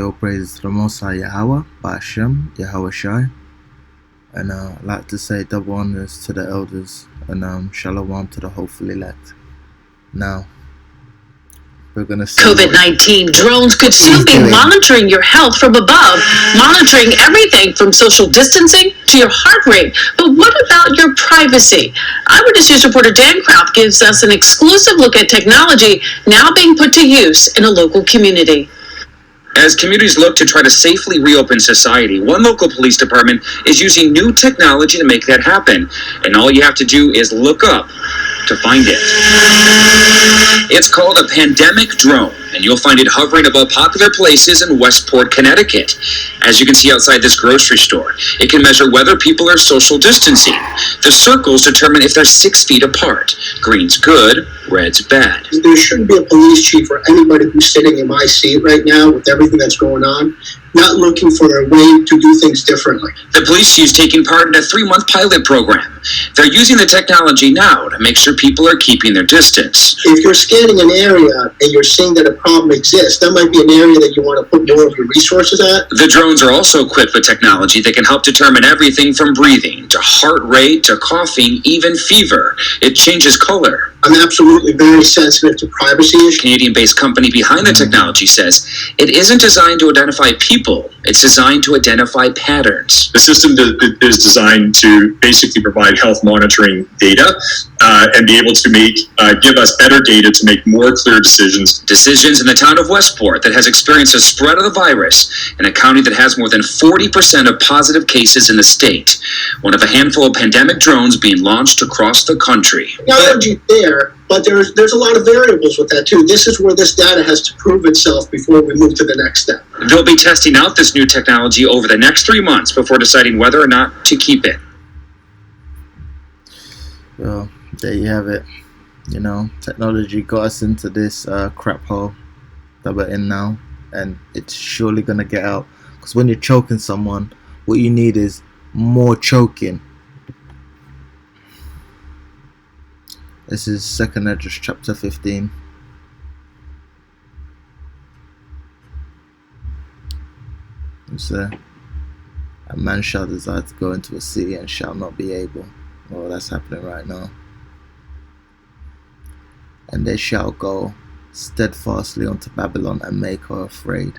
All praise to the Most High Yahweh, Ba'ashem, Yahweh Shai. And I'd like to say double honors to the elders and shalom to the hopeful elect. Now, we're going to see COVID-19 drones could soon be monitoring your health from above, monitoring everything from social distancing to your heart rate. But what about your privacy? Eyewitness News reporter Dan Kraft gives us an exclusive look at technology now being put to use in a local community. As communities look to try to safely reopen society, one local police department is using new technology to make that happen. And all you have to do is look up to find it. It's called a pandemic drone, and you'll find it hovering above popular places in Westport, Connecticut. As you can see outside this grocery store, it can measure whether people are social distancing. The circles determine if they're 6 feet apart. Green's good, red's bad. There shouldn't be a police chief or anybody who's sitting in my seat right now with everything that's going on, not looking for a way to do things differently. The police chief's taking part in a 3-month pilot program. They're using the technology now to make sure people are keeping their distance. If you're scanning an area and you're seeing that a problem exists, that might be an area that you want to put more of your resources at. The drones are also equipped with technology that can help determine everything from breathing to heart rate to coughing, even fever. It changes color. I'm absolutely very sensitive to privacy issues. Canadian-based company behind the technology says it isn't designed to identify people, it's designed to identify patterns. The system is designed to basically provide health monitoring data and be able to give us better data to make more clear decisions. Decisions in the town of Westport that has experienced a spread of the virus in a county that has more than 40% of positive cases in the state. One of a handful of pandemic drones being launched across the country. Technology there, but there's a lot of variables with that too. This is where this data has to prove itself before we move to the next step. They'll be testing out this new technology over the next 3 months before deciding whether or not to keep it. Well, there you have it. You know, technology got us into this crap hole that we're in now, and it's surely gonna get out. Because when you're choking someone, what you need is more choking. This is 2nd Esdras chapter 15. It's a man shall desire to go into a city and shall not be able. Well, that's happening right now. And they shall go steadfastly unto Babylon and make her afraid.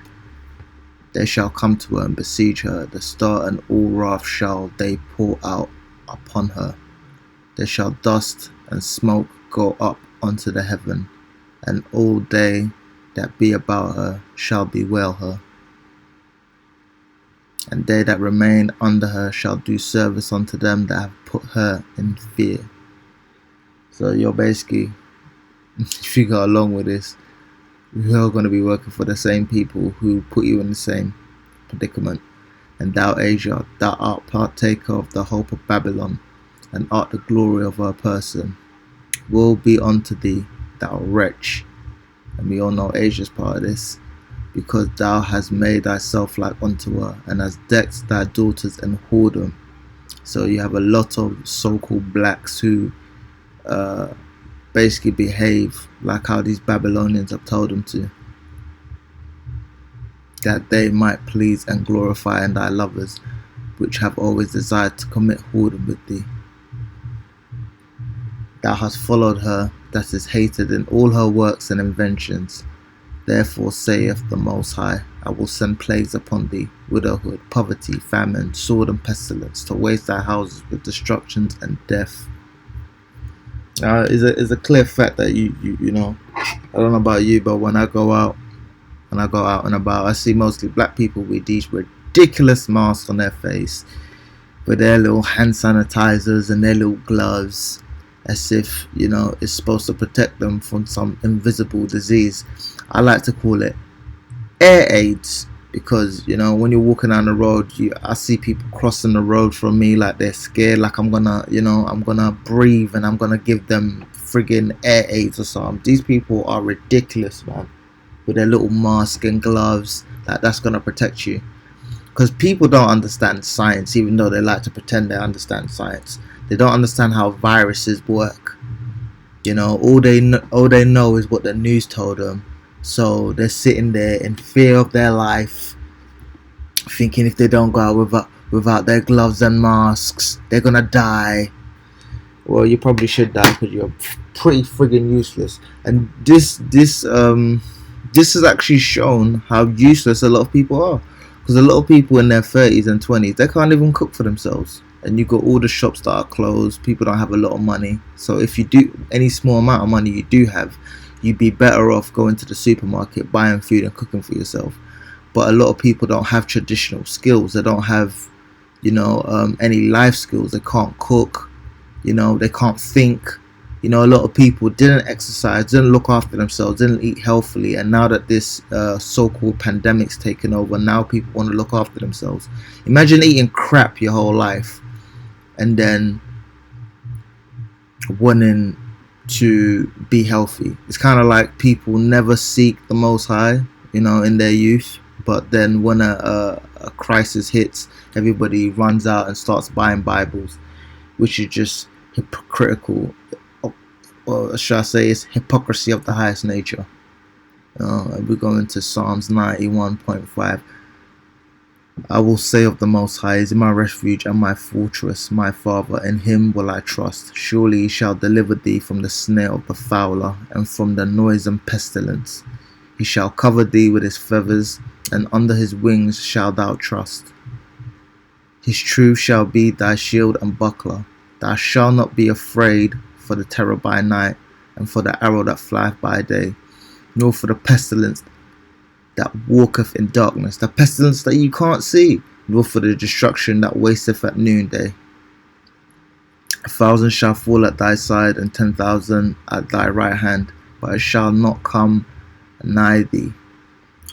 They shall come to her and besiege her. The star and all wrath shall they pour out upon her. There shall dust and smoke go up unto the heaven, and all they that be about her shall bewail her. And they that remain under her shall do service unto them that have put her in fear. So you're basically, if you go along with this, you're going to be working for the same people who put you in the same predicament. And thou, Asia, thou art partaker of the hope of Babylon, and art the glory of her person. Woe be unto thee, thou wretch. And we all know Asia's part of this, because thou hast made thyself like unto her, and hast decked thy daughters in whoredom. So you have a lot of so-called blacks who basically behave like how these Babylonians have told them to, that they might please and glorify in thy lovers, which have always desired to commit whoredom with thee. Thou hast followed her that is hated in all her works and inventions. Therefore saith the Most High, I will send plagues upon thee, widowhood, poverty, famine, sword and pestilence, to waste thy houses with destructions and death. It's a clear fact that you know, I don't know about you, but when I go out and about, I see mostly black people with these ridiculous masks on their face, with their little hand sanitizers and their little gloves, as if, you know, it's supposed to protect them from some invisible disease. I like to call it air aids, because, you know, when you're walking down the road, I see people crossing the road from me like they're scared, like I'm gonna breathe and I'm gonna give them friggin' air aids or something. These people are ridiculous, man, with their little mask and gloves, like that's gonna protect you. Because people don't understand science, even though they like to pretend they understand science. They don't understand how viruses work. You know, all they know is what the news told them, So they're sitting there in fear of their life, thinking if they don't go out without their gloves and masks, they're gonna die. Well, you probably should die because you're pretty friggin' useless. And this has actually shown how useless a lot of people are. Because a lot of people in their 30s and 20s, they can't even cook for themselves. And you got all the shops that are closed. People don't have a lot of money. So if you do any small amount of money you do have, you'd be better off going to the supermarket, buying food and cooking for yourself. But a lot of people don't have traditional skills. They don't have, any life skills. They can't cook. They can't think. A lot of people didn't exercise, didn't look after themselves, didn't eat healthily, and now that this so-called pandemic's taken over, now people want to look after themselves. Imagine eating crap your whole life and then wanting to be healthy. It's kind of like people never seek the Most High, in their youth, but then when a crisis hits, everybody runs out and starts buying Bibles, which is just hypocritical. Or should I say, it's hypocrisy of the highest nature. We go into Psalms 91.5. I will say of the Most High, is my refuge and my fortress, my Father, in him will I trust. Surely he shall deliver thee from the snare of the fowler, and from the noisome pestilence. He shall cover thee with his feathers, and under his wings shalt thou trust. His truth shall be thy shield and buckler. Thou shalt not be afraid for the terror by night, and for the arrow that flieth by day, nor for the pestilence that walketh in darkness, the pestilence that you can't see, nor for the destruction that wasteth at noonday. 1,000 shall fall at thy side, and 10,000 at thy right hand, but it shall not come nigh thee.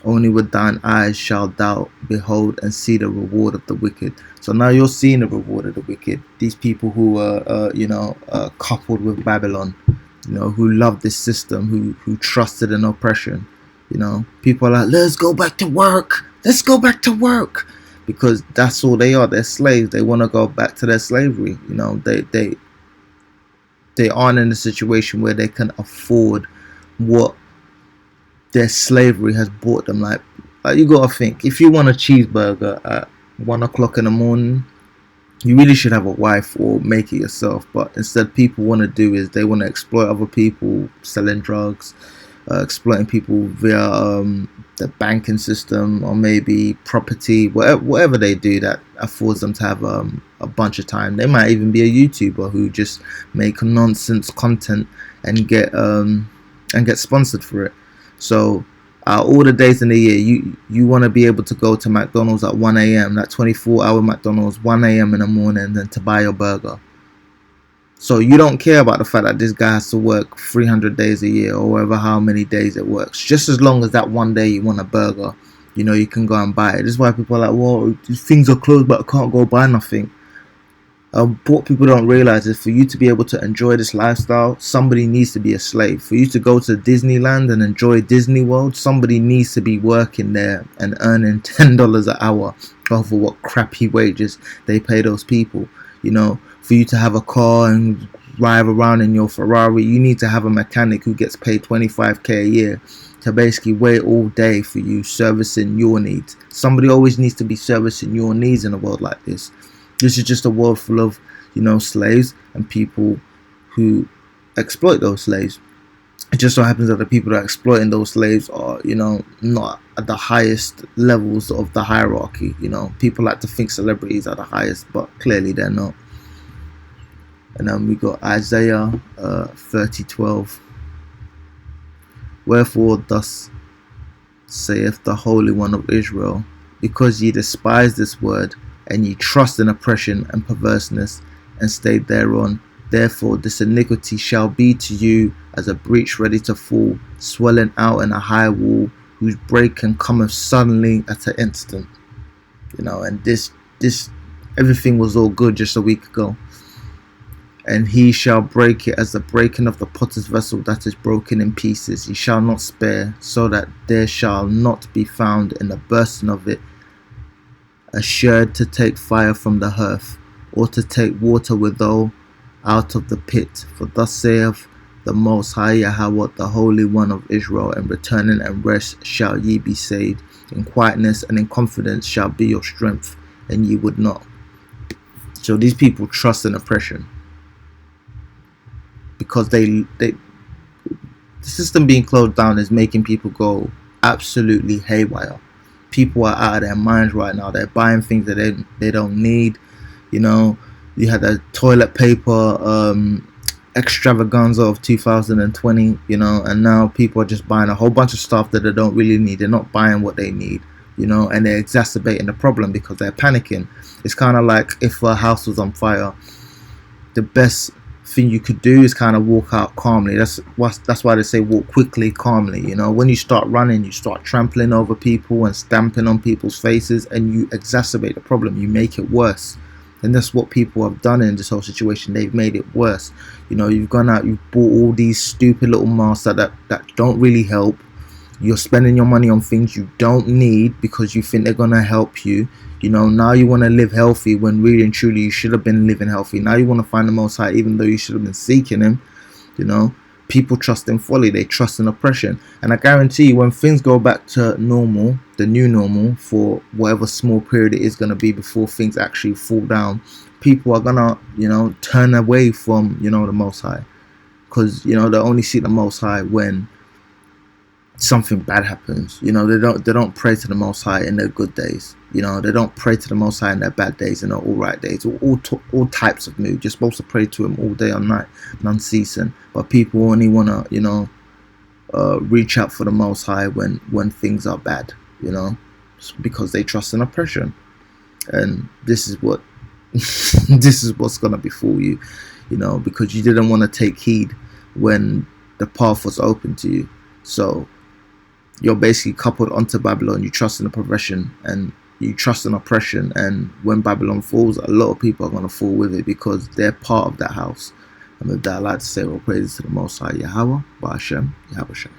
Only with thine eyes shalt thou behold and see the reward of the wicked. So now you're seeing the reward of the wicked. These people who are, coupled with Babylon, who love this system, who trusted in oppression. People are like, let's go back to work. Let's go back to work. Because that's all they are. They're slaves. They want to go back to their slavery. They aren't in a situation where they can afford what their slavery has bought them. Like you gotta think, if you want a cheeseburger at 1 o'clock in the morning, you really should have a wife or make it yourself. But instead, people want to do is they want to exploit other people, selling drugs, exploiting people via the banking system, or maybe property, whatever they do that affords them to have a bunch of time. They might even be a YouTuber who just make nonsense content and get sponsored for it. So all the days in the year, you want to be able to go to McDonald's at 1 a.m., that 24-hour McDonald's, 1 a.m. in the morning, and then to buy your burger. So you don't care about the fact that this guy has to work 300 days a year, or however how many days it works. Just as long as that one day you want a burger, you can go and buy it. This is why people are like, well, things are closed, but I can't go buy nothing. What people don't realize is, for you to be able to enjoy this lifestyle, somebody needs to be a slave. For you to go to Disneyland and enjoy Disney World, somebody needs to be working there and earning $10 an hour over what crappy wages they pay those people. For you to have a car and drive around in your Ferrari, you need to have a mechanic who gets paid $25,000 a year to basically wait all day for you, servicing your needs. Somebody always needs to be servicing your needs in a world like this. This is just a world full of, slaves and people who exploit those slaves. It just so happens that the people that are exploiting those slaves are, not at the highest levels of the hierarchy. People like to think celebrities are the highest, but clearly they're not. And then we got Isaiah 30:12. Wherefore thus saith the Holy One of Israel, because ye despise this word, and ye trust in oppression and perverseness, and stay thereon, therefore this iniquity shall be to you as a breach ready to fall, swelling out in a high wall, whose breaking cometh suddenly at an instant. And this everything was all good just a week ago. And he shall break it as the breaking of the potter's vessel that is broken in pieces. He shall not spare, so that there shall not be found in the bursting of it a sherd to take fire from the hearth, or to take water withal out of the pit. For thus saith the Most High Yahweh, the Holy One of Israel, and returning and rest shall ye be saved. In quietness and in confidence shall be your strength, and ye would not. So these people trust in oppression because the system being closed down is making people go absolutely haywire. People are out of their minds right now. They're buying things that they don't need. You know, you had a toilet paper extravaganza of 2020, you know, and now people are just buying a whole bunch of stuff that they don't really need. They're not buying what they need, you know, and they're exacerbating the problem because they're panicking. It's kind of like if a house was on fire, the best thing you could do is kind of walk out calmly. That's why they say walk quickly, calmly. You know, when you start running, you start trampling over people and stamping on people's faces, and you exacerbate the problem. You make it worse. And that's what people have done in this whole situation. They've made it worse. You know, you've gone out, you've bought all these stupid little masks that don't really help. You're spending your money on things you don't need because you think they're going to help you. You know, now you want to live healthy when really and truly you should have been living healthy. Now you want to find the Most High even though you should have been seeking Him. You know, people trust in folly. They trust in oppression. And I guarantee you, when things go back to normal, the new normal, for whatever small period it is going to be before things actually fall down, people are going to, you know, turn away from, you know, the Most High. Because, you know, they only see the Most High when something bad happens. You know, they don't pray to the Most High in their good days. You know, they don't pray to the Most High in their bad days and their all right days, all types of mood. You're supposed to pray to Him all day and night, non-ceasing. But people only want to, you know, reach out for the Most High when things are bad, you know, because they trust in oppression. And this is what this is what's gonna befall you, you know, because you didn't want to take heed when the path was open to you. So you're basically coupled onto Babylon. You trust in the progression and you trust in oppression, and when Babylon falls, a lot of people are going to fall with it because they're part of that house. And with that, I'd like to say all praises to the Most High Yahweh, Ba'ashem, Yahweh Shem.